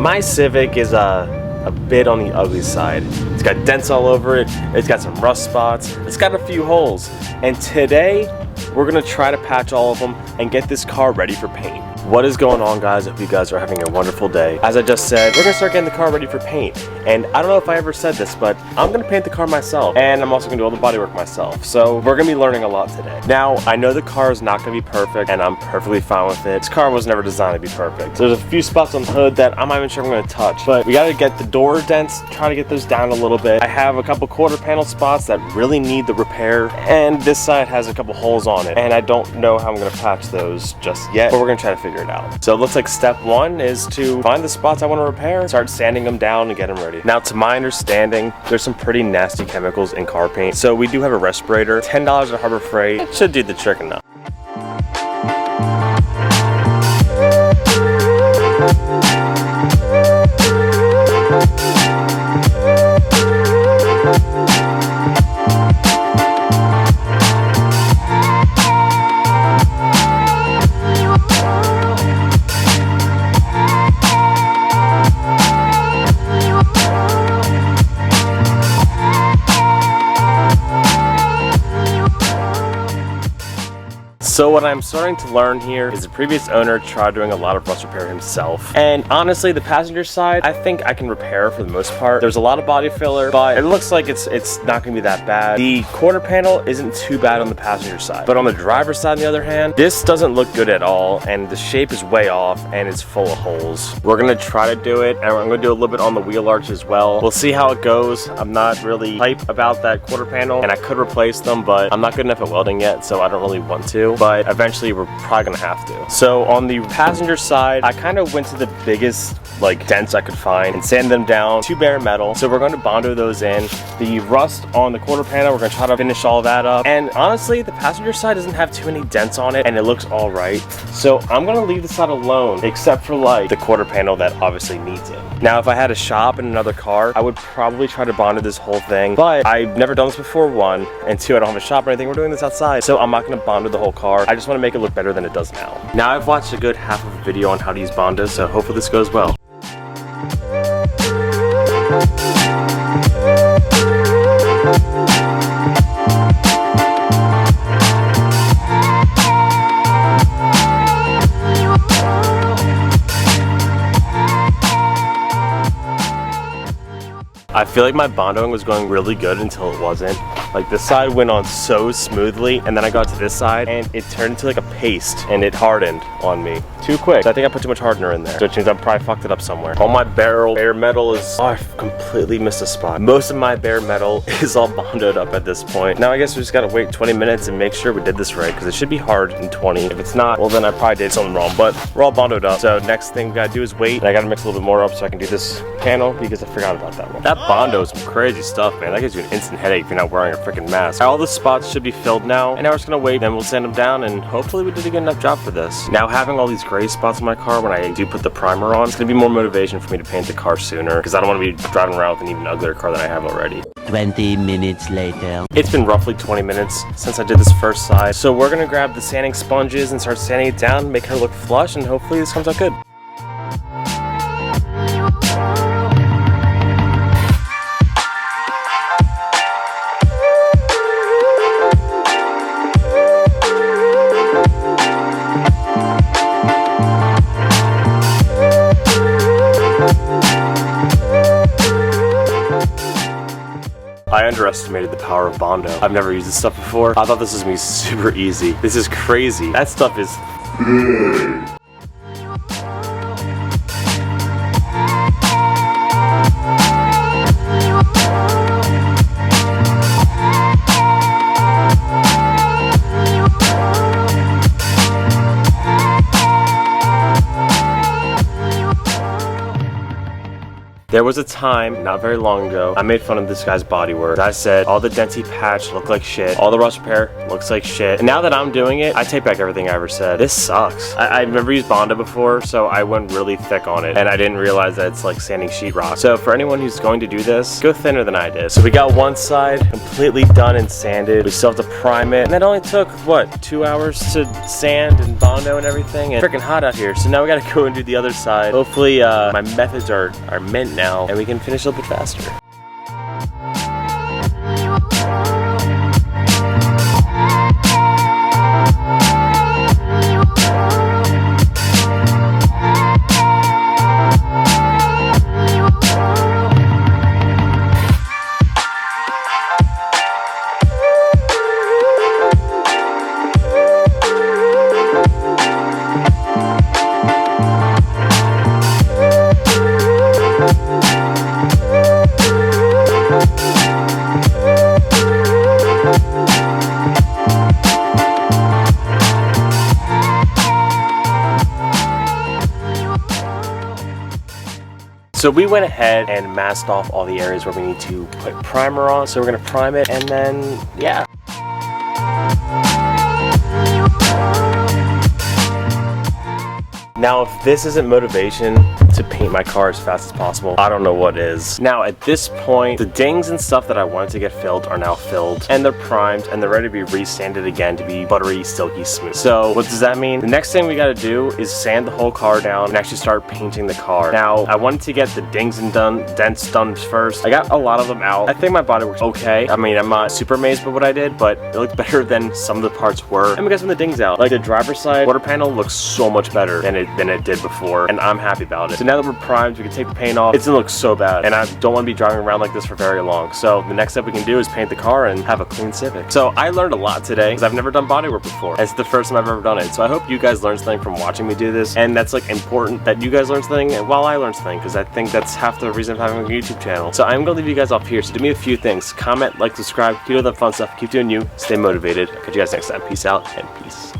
My Civic is a bit on the ugly side. It's got dents all over it, it's got some rust spots, it's got a few holes. And today, we're gonna try to patch all of them and get this car ready for paint. What is going on, guys? I hope you guys are having a wonderful day. As I just said, we're gonna start getting the car ready for paint. And I don't know if I ever said this, but I'm gonna paint the car myself. And I'm also gonna do all the bodywork myself. So we're gonna be learning a lot today. Now, I know the car is not gonna be perfect, and I'm perfectly fine with it. This car was never designed to be perfect. There's a few spots on the hood that I'm not even sure I'm gonna touch. But we gotta get the door dents, try to get those down a little bit. I have a couple quarter panel spots that really need the repair. And this side has a couple holes on it. And I don't know how I'm gonna patch those just yet, but we're gonna try to figure it out. So it looks like step one is to find the spots I want to repair, start sanding them down and get them ready. Now, to my understanding, there's some pretty nasty chemicals in car paint. So we do have a respirator, $10 at Harbor Freight. It should do the trick enough. So what I'm starting to learn here is the previous owner tried doing a lot of rust repair himself. And honestly, the passenger side, I think I can repair for the most part. There's a lot of body filler, but it looks like it's not gonna be that bad. The quarter panel isn't too bad on the passenger side. But on the driver's side, on the other hand, this doesn't look good at all, and the shape is way off, and it's full of holes. We're gonna try to do it, and I'm gonna do a little bit on the wheel arch as well. We'll see how it goes. I'm not really hype about that quarter panel, and I could replace them, but I'm not good enough at welding yet, so I don't really want to. But eventually we're probably gonna have to. So on the passenger side, I kind of went to the biggest dents I could find and sand them down to bare metal. So we're going to Bondo those in. The rust on the quarter panel, we're gonna try to finish all that up. And honestly, the passenger side doesn't have too many dents on it and it looks all right. So I'm gonna leave the side alone, except for the quarter panel that obviously needs it. Now, if I had a shop and another car, I would probably try to Bondo this whole thing, but I've never done this before, one, and two, I don't have a shop or anything. We're doing this outside, so I'm not gonna Bondo the whole car. I just wanna make it look better than it does now. Now, I've watched a good half of a video on how to use Bondo, so hopefully this goes well. I feel like my Bondoing was going really good until it wasn't. This side went on so smoothly, and then I got to this side and it turned into a paste and it hardened on me too quick. So I think I put too much hardener in there, which means I probably fucked it up somewhere. All my bare metal is, oh, I've completely missed a spot. Most of my bare metal is all Bondoed up at this point. Now I guess we just gotta wait 20 minutes and make sure we did this right, because it should be hard in 20. If it's not, well then I probably did something wrong, but we're all Bondoed up. So next thing we gotta do is wait, and I gotta mix a little bit more up so I can do this panel, because I forgot about that one. That Bondo is some crazy stuff, man. That gives you an instant headache if you're not wearing a freaking mask. All the spots should be filled now, and now we're just gonna wait, then we'll sand them down, and hopefully we did a good enough job for this. Now, having all these gray spots on my car when I do put the primer on, it's gonna be more motivation for me to paint the car sooner, because I don't want to be driving around with an even uglier car than I have already. 20 minutes later. It's been roughly 20 minutes since I did this first side, so we're gonna grab the sanding sponges and start sanding it down, make her look flush, and hopefully this comes out good. I underestimated the power of Bondo. I've never used this stuff before. I thought this was gonna be super easy. This is crazy. That stuff is There was a time, not very long ago, I made fun of this guy's bodywork. I said, all the denty patch looked like shit, all the rust repair looks like shit. And now that I'm doing it, I take back everything I ever said. This sucks. I've never used Bondo before, so I went really thick on it, and I didn't realize that it's like sanding sheetrock. So for anyone who's going to do this, go thinner than I did. So we got one side completely done and sanded. We still have to prime it, and that only took, what, 2 hours to sand and Bondo and everything, and freaking hot out here. So now we gotta go and do the other side. Hopefully my methods are mint now, and we can finish a little bit faster. So we went ahead and masked off all the areas where we need to put primer on. So we're gonna prime it, and then, yeah. Now, if this isn't motivation to paint my car as fast as possible, I don't know what is. Now, at this point, the dings and stuff that I wanted to get filled are now filled, and they're primed, and they're ready to be resanded again to be buttery, silky smooth. So what does that mean? The next thing we gotta do is sand the whole car down and actually start painting the car. Now, I wanted to get the dings and dents done first. I got a lot of them out. I think my body works okay. I mean, I'm not super amazed by what I did, but it looked better than some of the parts were. And we got some of the dings out. Like the driver's side quarter panel looks so much better than it did before, and I'm happy about it. So now that we're primed, we can take the paint off. It's gonna look so bad, and I don't want to be driving around like this for very long. So the next step we can do is paint the car and have a clean Civic. So I learned a lot today, because I've never done bodywork before. It's the first time I've ever done it. So I hope you guys learned something from watching me do this, and that's like important that you guys learn something while I learn something, because I think that's half the reason of having a YouTube channel. So I'm gonna leave you guys off here. So do me a few things: comment, like, subscribe, keep doing the fun stuff, keep doing you, stay motivated. I'll catch you guys next time. Peace out and peace.